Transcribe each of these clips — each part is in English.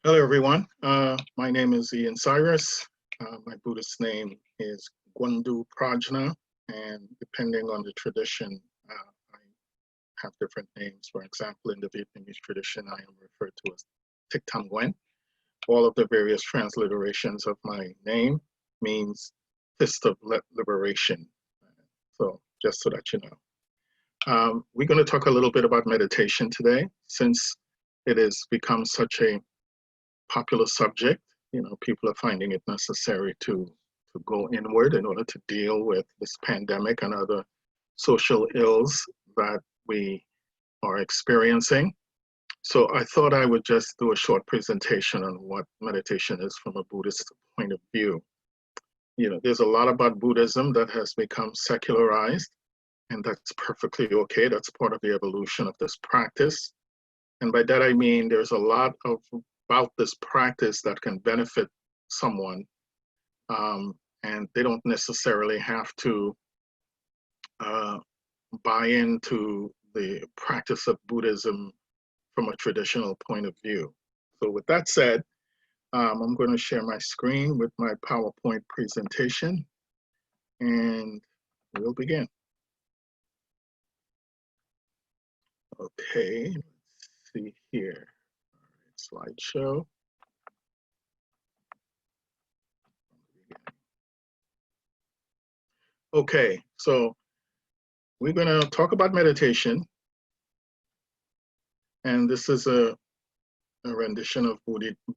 Hello, everyone. My name is Ian Cyrus. My Buddhist name is Gwandu Prajna, and depending on the tradition, I have different names. For example, in the Vietnamese tradition, I am referred to as Thich Tam Nguyen. All of the various transliterations of my name means fist of liberation. So just so that you know. We're going to talk a little bit about meditation today, since it has become such a popular subject. People are finding it necessary to go inward in order to deal with this pandemic and other social ills that we are experiencing. So I thought I would just do a short presentation on what meditation is from a Buddhist point of view. There's a lot about Buddhism that has become secularized, and that's perfectly okay. That's part of the evolution of this practice. And by that I mean there's a lot about this practice that can benefit someone, and they don't necessarily have to buy into the practice of Buddhism from a traditional point of view. So with that said, I'm going to share my screen with my PowerPoint presentation, and we'll begin. Okay, let's see here. All right, slideshow. Okay, so we're going to talk about meditation, and this is a rendition of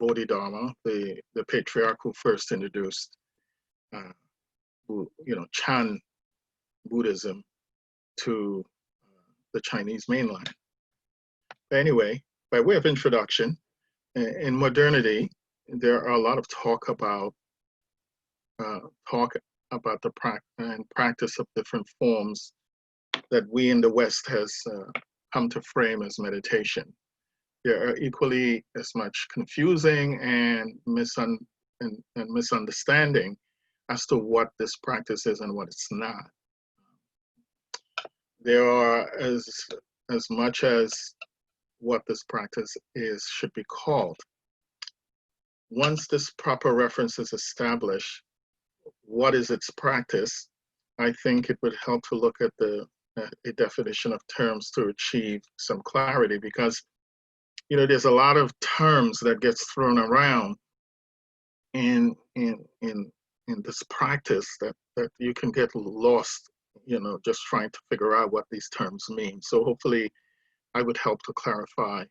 Bodhidharma, the patriarch who first introduced, Chan Buddhism to the Chinese mainland. Anyway, by way of introduction, in modernity, there are a lot of talk about the practice of different forms that we in the West has come to frame as meditation. There are equally as much confusing and misunderstanding as to what this practice is and what it's not. There are as much as what this practice is should be called. Once this proper reference is established, what is its practice? I think it would help to look at a definition of terms to achieve some clarity, because there's a lot of terms that gets thrown around in this practice that you can get lost, just trying to figure out what these terms mean. So hopefully I would help to clarify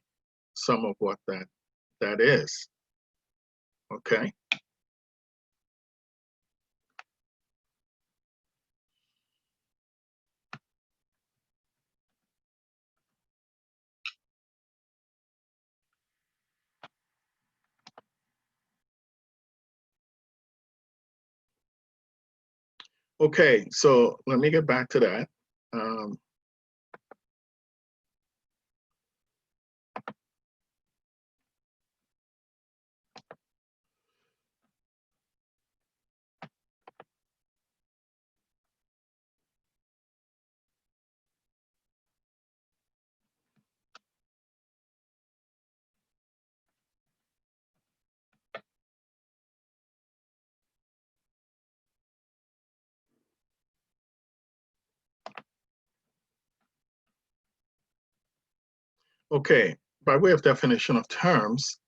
some of what that is. Okay. Okay, so let me get back to that. Okay, by way of definition of terms,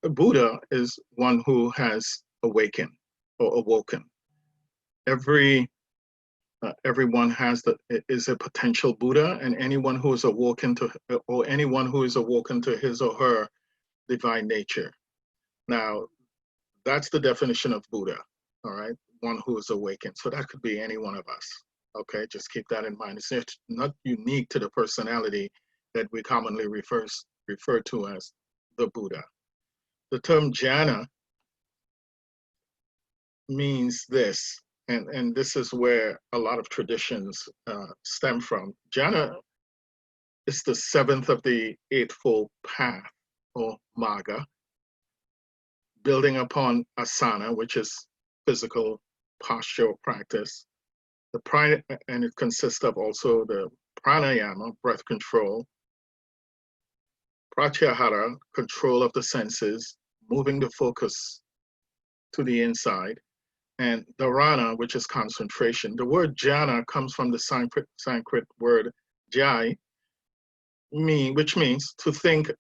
Buddha is one who has awakened or awoken. Everyone is a potential Buddha, and anyone who is awoken to his or her divine nature. Now, that's the definition of Buddha. All right, one who is awakened. So that could be any one of us. Okay, just keep that in mind. It's not unique to the personality that we commonly refer to as the Buddha. The term jhana means this, and this is where a lot of traditions stem from. Jhana is the seventh of the Eightfold Path, or Magga, building upon asana, which is physical postural practice. And it consists of also the pranayama, breath control, pratyahara, control of the senses, moving the focus to the inside, and dharana, which is concentration. The word jhana comes from the Sanskrit word jai, which means to think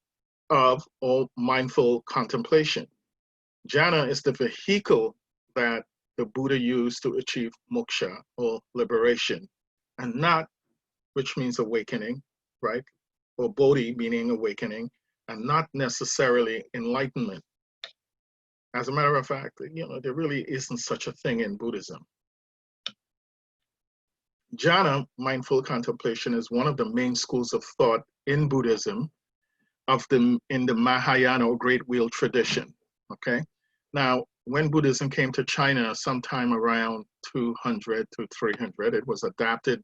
of or mindful contemplation. Jhana is the vehicle that the Buddha used to achieve moksha or liberation, and not, which means awakening, right? Or bodhi, meaning awakening, and not necessarily enlightenment. As a matter of fact, there really isn't such a thing in Buddhism. Jhana, mindful contemplation, is one of the main schools of thought in Buddhism in the Mahayana or Great Wheel tradition, okay? Now, when Buddhism came to China sometime around 200 to 300, it was adapted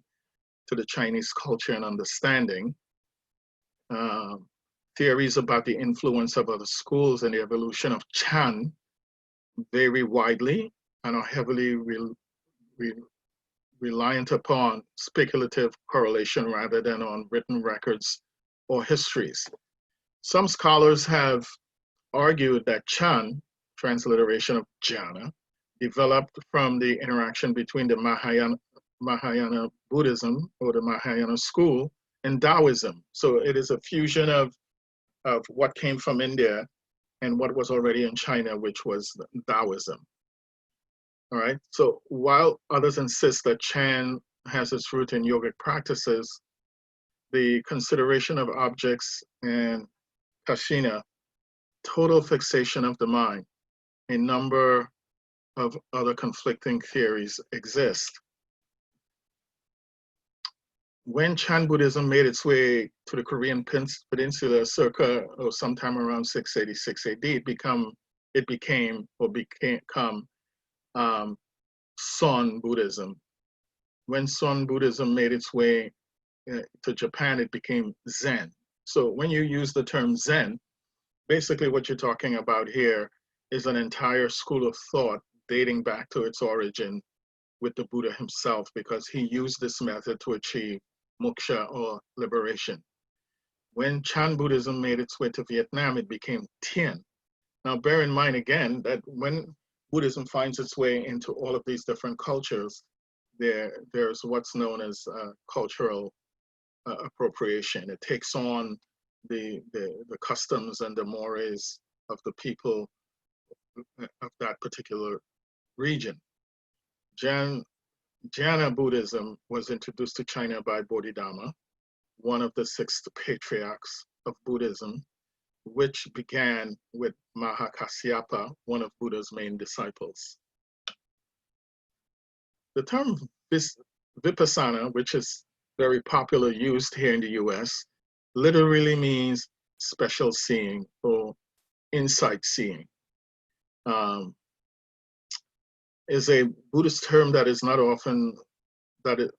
to the Chinese culture and understanding. Theories about the influence of other schools and the evolution of Chan vary widely and are heavily reliant upon speculative correlation rather than on written records or histories. Some scholars have argued that Chan, transliteration of jhana, developed from the interaction between the Mahayana Buddhism or the Mahayana school and Taoism. So it is a fusion of what came from India and what was already in China, which was Taoism. All right, so while others insist that Chan has its root in yogic practices, the consideration of objects and Kashina, total fixation of the mind, a number of other conflicting theories exist. When Chan Buddhism made its way to the Korean peninsula circa or sometime around 686 AD, it became Son Buddhism. When Son Buddhism made its way to Japan, it became Zen. So when you use the term Zen, basically what you're talking about here is an entire school of thought dating back to its origin with the Buddha himself, because he used this method to achieve moksha or liberation. When Chan Buddhism made its way to Vietnam, it became Tien. Now bear in mind again that when Buddhism finds its way into all of these different cultures, there's what's known as cultural appropriation. It takes on the customs and the mores of the people of that particular region. Jhana Buddhism was introduced to China by Bodhidharma, one of the 6 patriarchs of Buddhism, which began with Mahakasyapa, one of Buddha's main disciples. The term Vipassana, which is very popular used here in the US, literally means special seeing or insight seeing. Is a Buddhist term that is not often that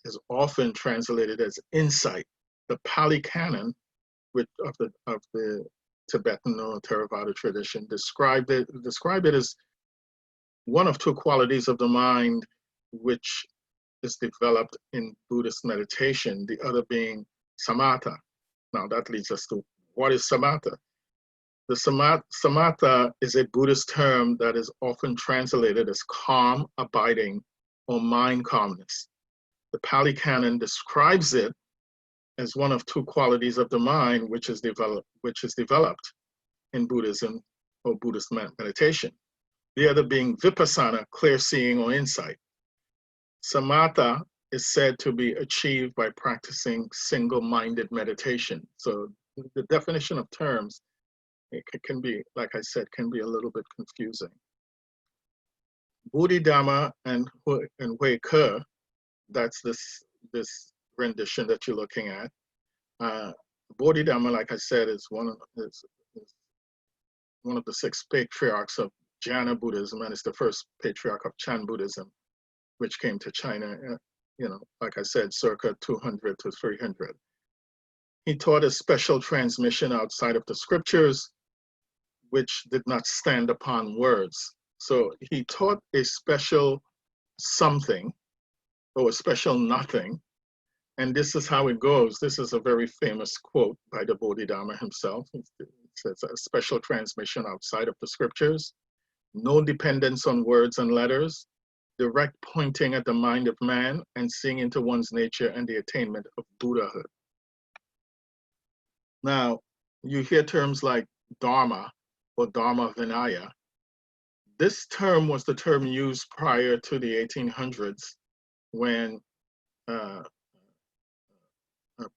is often translated as insight. The Pali Canon of the Tibetan or Theravada tradition describe it as one of 2 qualities of the mind which is developed in Buddhist meditation, the other being samatha. Now that leads us to what is samatha? The samatha is a Buddhist term that is often translated as calm, abiding, or mind calmness. The Pali Canon describes it as one of 2 qualities of the mind which is developed in Buddhism or Buddhist meditation. The other being vipassana, clear seeing or insight. Samatha is said to be achieved by practicing single-minded meditation. So the definition of terms, it can be, like I said, can be a little bit confusing. Bodhidharma and Hui Ke, that's this rendition that you're looking at. Bodhidharma, like I said, is one of the 6 patriarchs of Jhana Buddhism, and is the first patriarch of Chan Buddhism, which came to China, like I said, circa 200 to 300. He taught a special transmission outside of the scriptures, which did not stand upon words. So he taught a special something or a special nothing, And this is how it goes. This is a very famous quote by the Bodhidharma himself. It says, a special transmission outside of the scriptures, no dependence on words and letters, direct pointing at the mind of man and seeing into one's nature and the attainment of Buddhahood. Now, you hear terms like Dharma or Dharma Vinaya. This term was the term used prior to the 1800s when a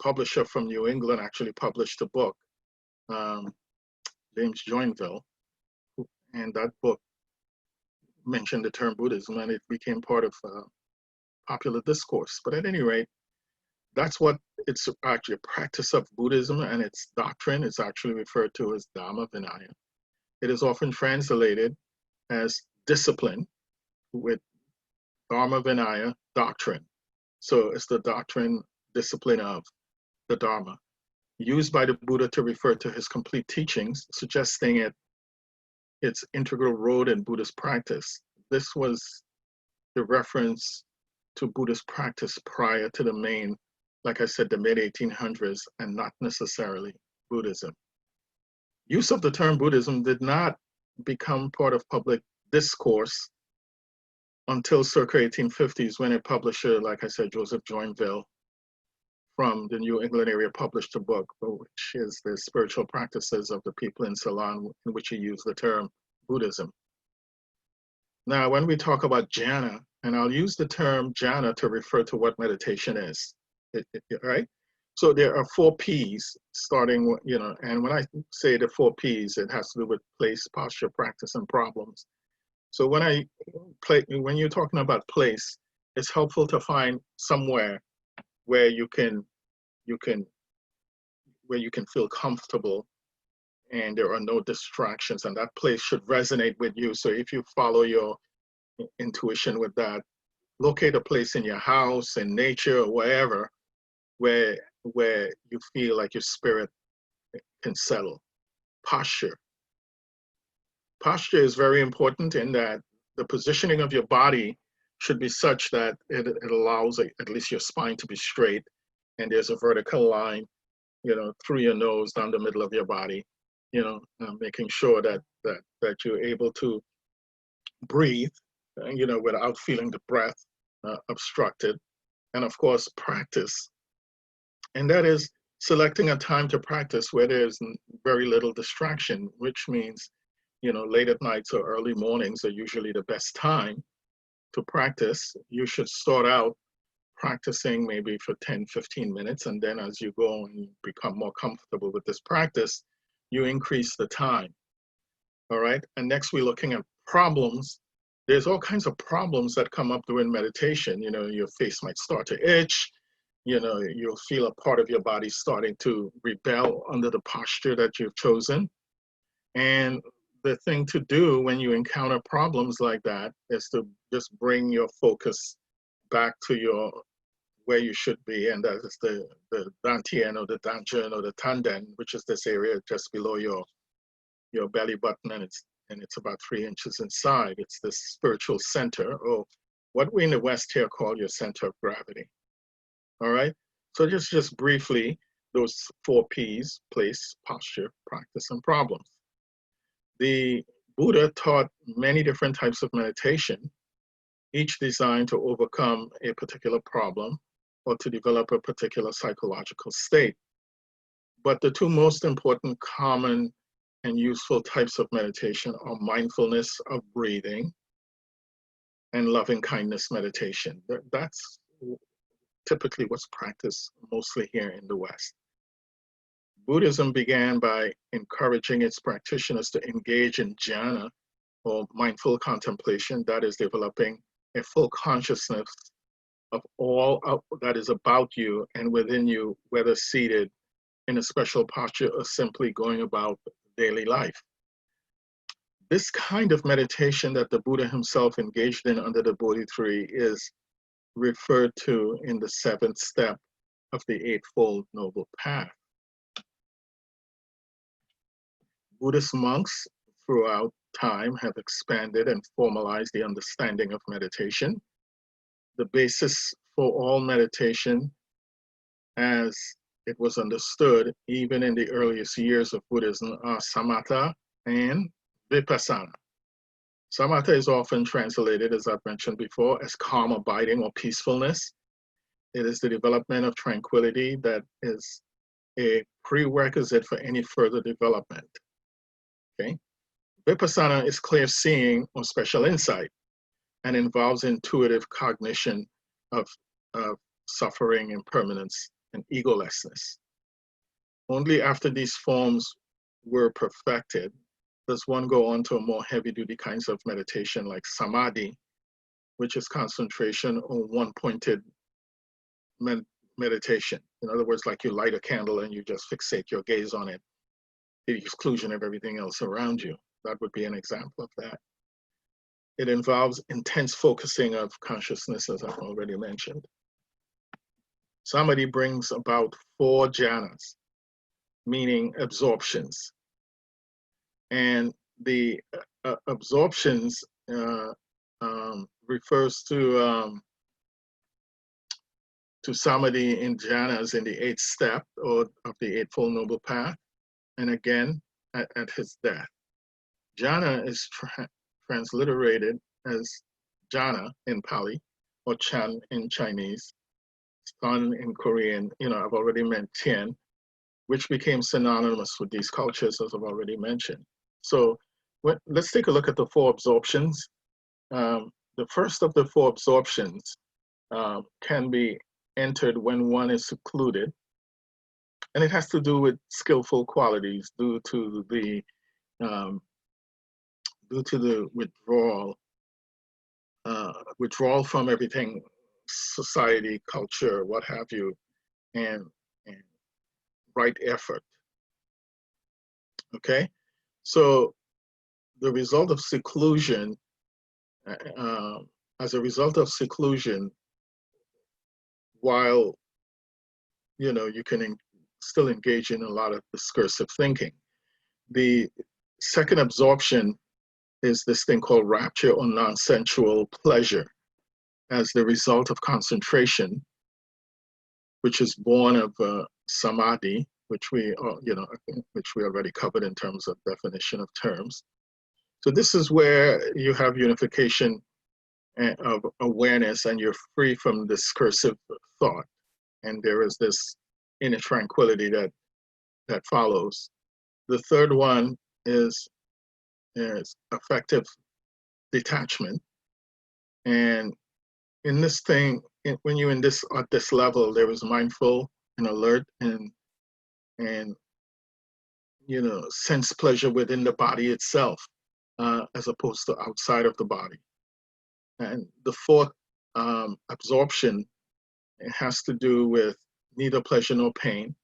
publisher from New England actually published a book, James Joinville, and that book mentioned the term Buddhism, and it became part of popular discourse. But at any rate, that's what it's actually a practice of Buddhism, and its doctrine is actually referred to as Dhamma Vinaya. It is often translated as discipline with Dharma Vinaya, doctrine. So it's the doctrine, discipline of the Dharma, used by the Buddha to refer to his complete teachings, suggesting its integral role in Buddhist practice. This was the reference to Buddhist practice prior to the main, like I said, the mid-1800s, and not necessarily Buddhism. Use of the term Buddhism did not become part of public discourse until circa 1850s, when a publisher, like I said, Joseph Joinville from the New England area, published a book, which is the spiritual practices of the people in Ceylon, in which he used the term Buddhism. Now, when we talk about jhana, and I'll use the term jhana to refer to what meditation is, right? So there are 4 P's starting, and when I say the 4 P's, it has to do with place, posture, practice, and problems. So when you're talking about place, it's helpful to find somewhere where you can feel comfortable and there are no distractions, and that place should resonate with you. So if you follow your intuition with that, locate a place in your house, in nature, or wherever, where you feel like your spirit can settle. Posture. Posture is very important in that the positioning of your body should be such that it allows at least your spine to be straight, and there's a vertical line, through your nose down the middle of your body, making sure that you're able to breathe, without feeling the breath obstructed. And of course, practice. And that is selecting a time to practice where there's very little distraction, which means, late at nights or early mornings are usually the best time to practice. You should start out practicing maybe for 10, 15 minutes. And then as you go and become more comfortable with this practice, you increase the time. All right. And next we're looking at problems. There's all kinds of problems that come up during meditation. Your face might start to itch. You'll feel a part of your body starting to rebel under the posture that you've chosen. And the thing to do when you encounter problems like that is to just bring your focus back to where you should be, and that is the Dantian or the Danjun or the Tanden, which is this area just below your belly button, and it's about 3 inches inside. It's the spiritual center, or what we in the West here call your center of gravity. All right. So just briefly, those 4 P's: place, posture, practice, and problems. The Buddha taught many different types of meditation, each designed to overcome a particular problem or to develop a particular psychological state. But the 2 most important, common, and useful types of meditation are mindfulness of breathing and loving kindness meditation. That's typically what's practiced mostly here in the West. Buddhism began by encouraging its practitioners to engage in jhana, or mindful contemplation, that is developing a full consciousness of all that is about you and within you, whether seated in a special posture or simply going about daily life. This kind of meditation that the Buddha himself engaged in under the Bodhi tree is referred to in the 7th step of the Eightfold Noble Path. Buddhist monks throughout time have expanded and formalized the understanding of meditation. The basis for all meditation as it was understood even in the earliest years of Buddhism are samatha and vipassana. Samatha is often translated, as I've mentioned before, as calm abiding or peacefulness. It is the development of tranquility that is a prerequisite for any further development. Okay? Vipassana is clear seeing or special insight and involves intuitive cognition of suffering, impermanence, and egolessness. Only after these forms were perfected does one go on to a more heavy-duty kinds of meditation like samadhi, which is concentration on one-pointed meditation. In other words, like you light a candle and you just fixate your gaze on it, to the exclusion of everything else around you. That would be an example of that. It involves intense focusing of consciousness, as I've already mentioned. Samadhi brings about 4 jhanas, meaning absorptions. And the absorptions refers to samadhi in jhanas in the 8th step or of the Eightfold Noble Path, and again at his death. Jhana is transliterated as jhana in Pali or chan in Chinese, sun in Korean. I've already mentioned tien, which became synonymous with these cultures, as I've already mentioned. So let's take a look at the 4 absorptions. The first of the 4 absorptions can be entered when one is secluded, and it has to do with skillful qualities due to the withdrawal from everything, society, culture, what have you, and right effort. Okay, so the result of seclusion, as a result of seclusion, while you can still engage in a lot of discursive thinking, the second absorption is this thing called rapture or non-sensual pleasure as the result of concentration, which is born of samadhi, which we already covered in terms of definition of terms. So this is where you have unification of awareness and you're free from discursive thought. And there is this inner tranquility that follows. The third one is affective detachment. And in this thing, when you're at this level, there is mindful and alert and sense pleasure within the body itself, as opposed to outside of the body. And the fourth absorption, it has to do with neither pleasure nor pain,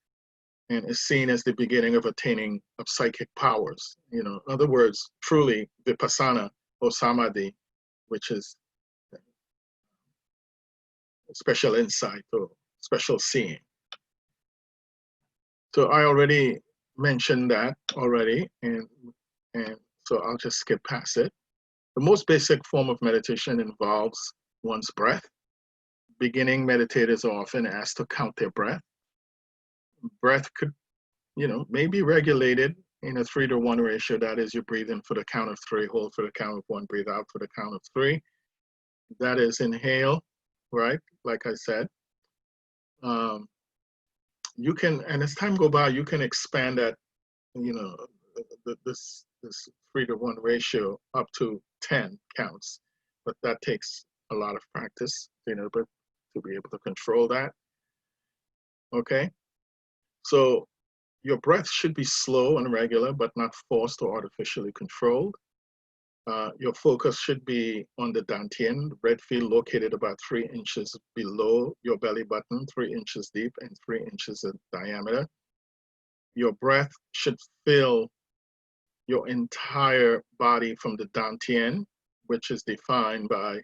and is seen as the beginning of attaining of psychic powers. In other words, truly vipassana or samadhi, which is special insight or special seeing. So I already mentioned that already, and so I'll just skip past it. The most basic form of meditation involves one's breath. Beginning meditators are often asked to count their breath. Breath could, may be regulated in a 3-to-1 ratio. That is, you breathe in for the count of 3, hold for the count of 1, breathe out for the count of 3. That is inhale, right? Like I said. You can, and as time go by, you can expand that, this 3-to-1 ratio up to 10 counts, but that takes a lot of practice, but to be able to control that. Okay, so your breath should be slow and regular, but not forced or artificially controlled. Your focus should be on the dantian, red field located about 3 inches below your belly button, 3 inches deep and 3 inches in diameter. Your breath should fill your entire body from the dantian, which is defined by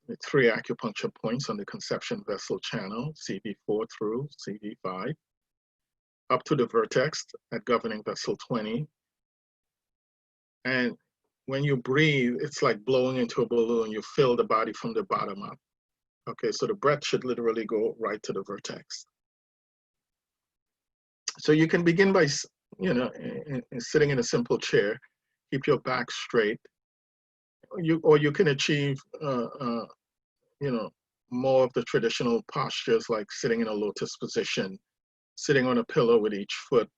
the 3 acupuncture points on the conception vessel channel, CV4 through CV5, up to the vertex at governing vessel 20. And when you breathe, it's like blowing into a balloon. You fill the body from the bottom up. Okay, so the breath should literally go right to the vertex. So you can begin by, sitting in a simple chair, keep your back straight. Or you can achieve, more of the traditional postures like sitting in a lotus position, sitting on a pillow with each foot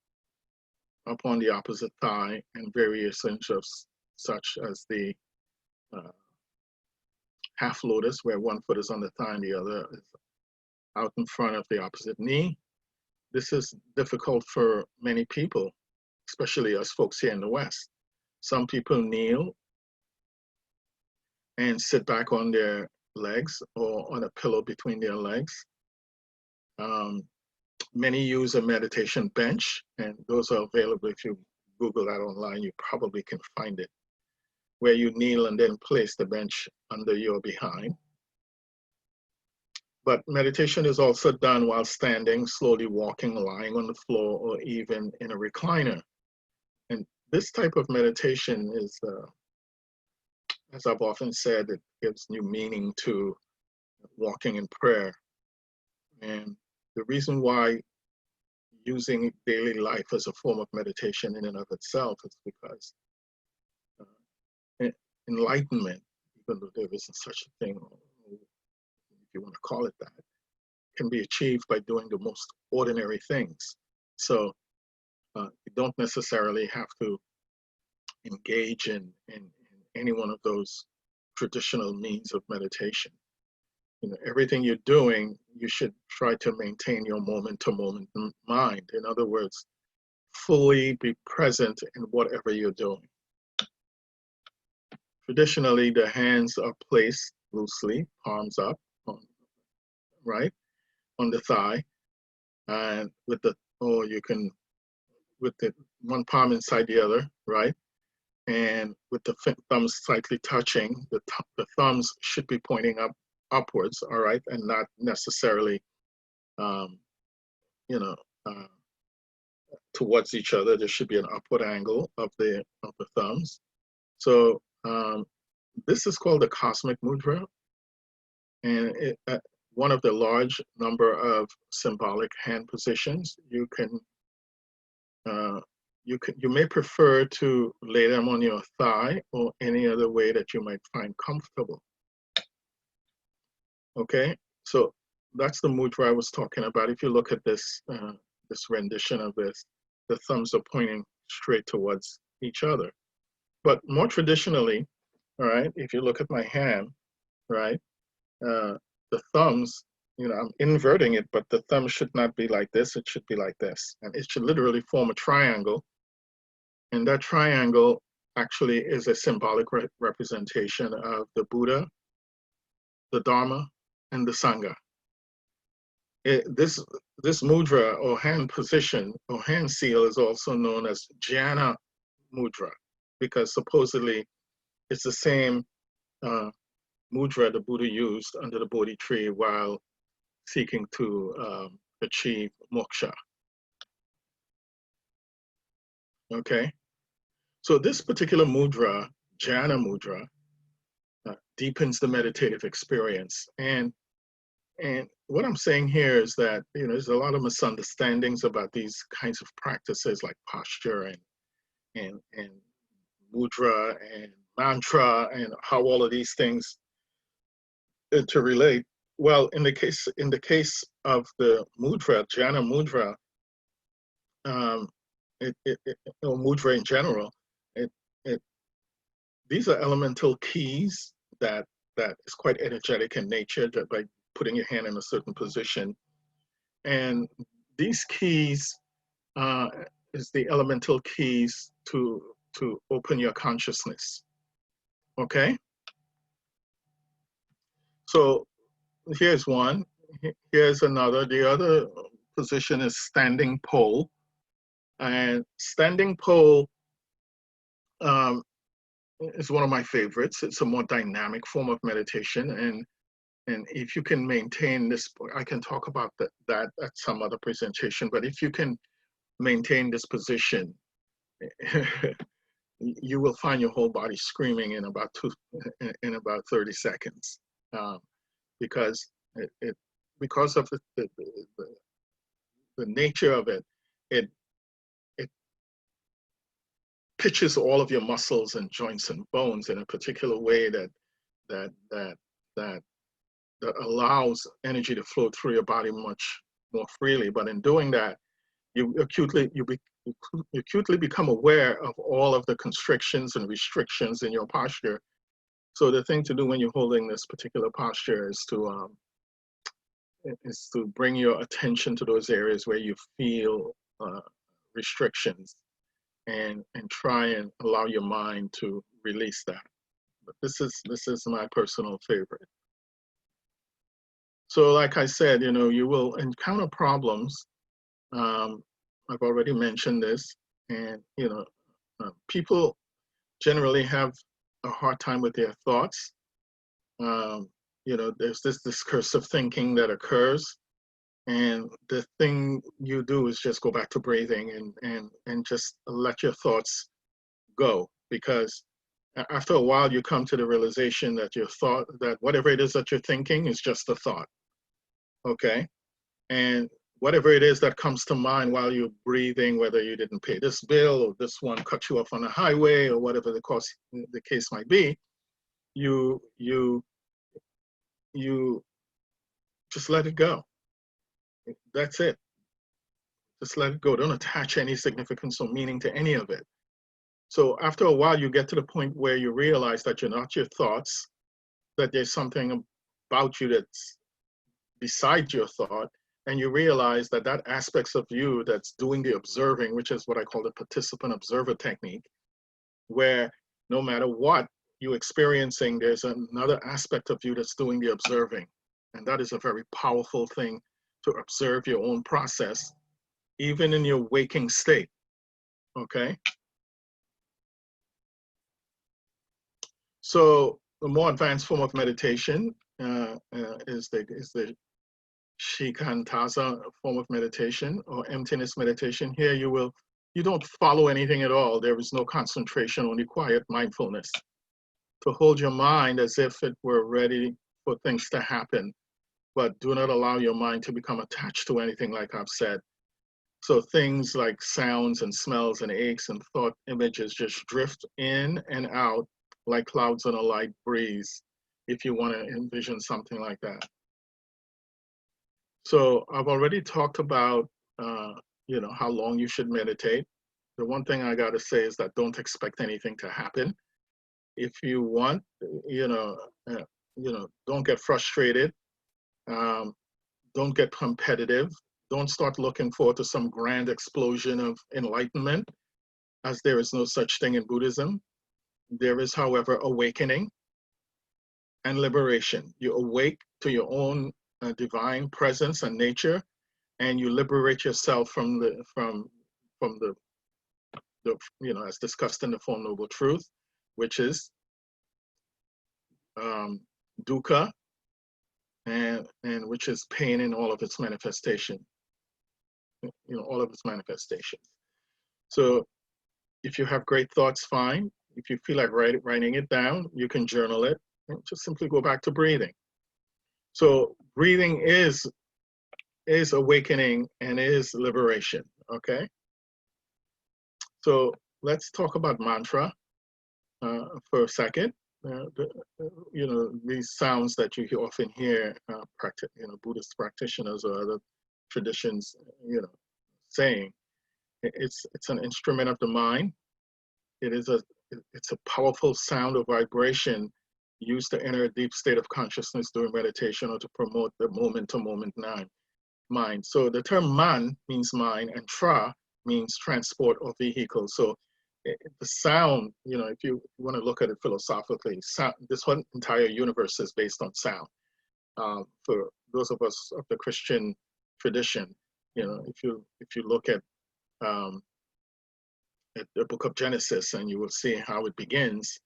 upon the opposite thigh, and variations of such as the half lotus, where one foot is on the thigh and the other is out in front of the opposite knee. This is difficult for many people, especially us folks here in the West. Some people kneel and sit back on their legs or on a pillow between their legs. Many use a meditation bench, and those are available. If you Google that online, you probably can find it, where you kneel and then place the bench under your behind. But meditation is also done while standing, slowly walking, lying on the floor, or even in a recliner. And this type of meditation is, as I've often said, it gives new meaning to walking in prayer. And the reason why using daily life as a form of meditation in and of itself is because enlightenment, even though there isn't such a thing, if you want to call it that, can be achieved by doing the most ordinary things. So you don't necessarily have to engage in any one of those traditional means of meditation. Everything you're doing, you should try to maintain your moment-to-moment mind. In other words, fully be present in whatever you're doing. Traditionally, the hands are placed loosely, palms up, right, on the thigh, and with the one palm inside the other, right, and with the thumbs slightly touching. The thumbs should be pointing upwards, all right, and not necessarily, towards each other. There should be an upward angle of the thumbs. So this is called the cosmic mudra, and one of the large number of symbolic hand positions. You may prefer to lay them on your thigh or any other way that you might find comfortable. Okay, so that's the mudra I was talking about. If you look at this this rendition of this, the thumbs are pointing straight towards each other. But more traditionally, all right, if you look at my hand, right, the thumbs, I'm inverting it, but the thumb should not be like this. It should be like this, and it should literally form a triangle. And that triangle actually is a symbolic representation of the Buddha, the Dharma, and the Sangha. This mudra or hand position or hand seal is also known as Dhyana mudra, because supposedly it's the same mudra the Buddha used under the Bodhi tree while seeking to achieve moksha. Okay, so this particular mudra, Dhyana mudra, deepens the meditative experience. And what I'm saying here is that there's a lot of misunderstandings about these kinds of practices like posture and mudra and mantra and how all of these things interrelate. Well, in the case of the mudra, Dhyana mudra, or mudra in general, these are elemental keys that is quite energetic in nature, that by putting your hand in a certain position. And these keys is the elemental keys to open your consciousness. Okay? So here's one, here's another. The other position is standing pole. And standing pole is one of my favorites. It's a more dynamic form of meditation, and if you can maintain this, I can talk about that at some other presentation, but if you can maintain this position, you will find your whole body screaming in about 30 seconds, because because of the nature of it. it it pitches all of your muscles and joints and bones in a particular way that that that that that allows energy to flow through your body much more freely. But in doing that, you acutely become aware of all of the constrictions and restrictions in your posture. So the thing to do when you're holding this particular posture is to bring your attention to those areas where you feel restrictions, and try and allow your mind to release that. But this is my personal favorite. So like I said, you will encounter problems. I've already mentioned this, and people generally have a hard time with their thoughts. There's this discursive thinking that occurs, and the thing you do is just go back to breathing and just let your thoughts go, because after a while you come to the realization that that whatever it is that you're thinking is just a thought. Okay, and whatever it is that comes to mind while you're breathing, whether you didn't pay this bill or this one cut you off on the highway or whatever the case might be, you just let it go. That's it. Just let it go. Don't attach any significance or meaning to any of it. So after a while, you get to the point where you realize that you're not your thoughts, that there's something about you that's beside your thought, and you realize that aspects of you that's doing the observing, which is what I call the participant observer technique, where no matter what you're experiencing, there's another aspect of you that's doing the observing. And that is a very powerful thing, to observe your own process, even in your waking state, okay? So the more advanced form of meditation is the Shikantaza form of meditation, or emptiness meditation. Here you don't follow anything at all. There is no concentration, only quiet mindfulness. To hold your mind as if it were ready for things to happen, but do not allow your mind to become attached to anything, like I've said. So things like sounds and smells and aches and thought images just drift in and out like clouds on a light breeze, if you want to envision something like that. So I've already talked about, how long you should meditate. The one thing I got to say is that don't expect anything to happen. If you want, don't get frustrated. Don't get competitive. Don't start looking forward to some grand explosion of enlightenment, as there is no such thing in Buddhism. There is, however, awakening and liberation. You awake to your own divine presence and nature, and you liberate yourself from the as discussed in the Four Noble Truths, which is dukkha, and which is pain in all of its manifestation. All of its manifestations. So if you have great thoughts, fine. If you feel like writing it down, you can journal it, and just simply go back to breathing. So breathing is awakening and is liberation, okay? So let's talk about mantra for a second. These sounds that you often hear Buddhist practitioners or other traditions, saying. It's an instrument of the mind. It's a powerful sound or vibration used to enter a deep state of consciousness during meditation, or to promote the moment-to-moment mind. So the term man means mind, and tra means transport or vehicle. So the sound, if you want to look at it philosophically, this whole entire universe is based on sound. For those of us of the Christian tradition, if you look at the book of Genesis, and you will see how it begins.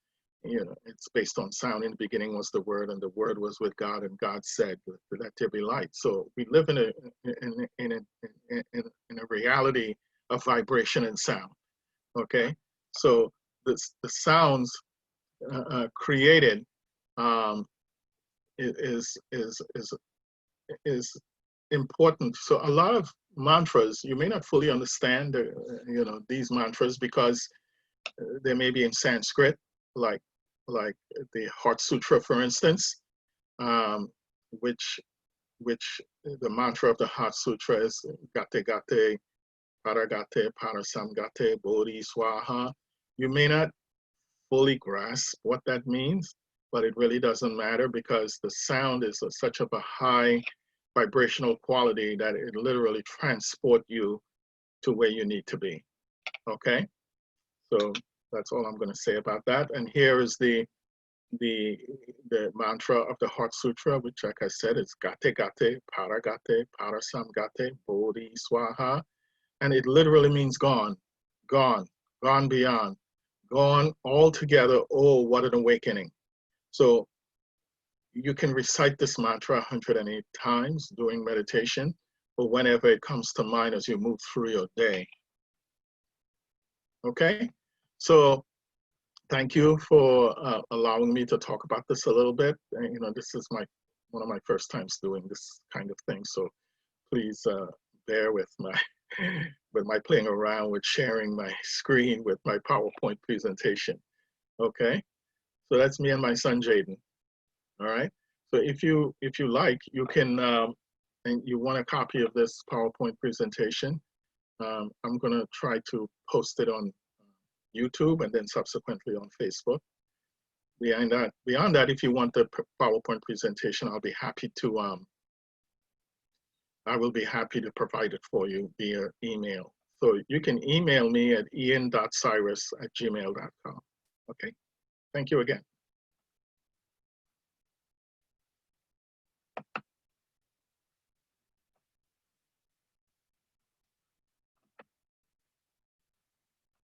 It's based on sound. In the beginning was the Word, and the Word was with God, and God said, "Let there be light." So we live in a reality of vibration and sound. Okay, so the sounds created is important. So a lot of mantras, you may not fully understand, these mantras because they may be in Sanskrit, like the Heart Sutra, for instance, which the mantra of the Heart Sutra is Gate Gate, Paragate, Parasamgate, Bodhi Swaha. You may not fully grasp what that means, but it really doesn't matter because the sound is such of a high vibrational quality that it literally transport you to where you need to be. Okay, so that's all I'm going to say about that. And here is the mantra of the Heart Sutra, which, like I said, is Gate Gate, Paragate, Parasamgate, Bodhi Swaha, and it literally means gone, gone, gone beyond, gone altogether. Oh, what an awakening! So you can recite this mantra 108 times during meditation, or whenever it comes to mind as you move through your day. Okay, so thank you for allowing me to talk about this a little bit. And, this is one of my first times doing this kind of thing, so please bear with my playing around with sharing my screen with my PowerPoint presentation. Okay, so that's me and my son Jaden. All right. So if you like, you can, and you want a copy of this PowerPoint presentation, I'm going to try to post it on YouTube and then subsequently on Facebook. Beyond that, if you want the PowerPoint presentation, I'll be happy to, I will be happy to provide it for you via email. So you can email me at ian.cyrus@gmail.com. Okay. Thank you again.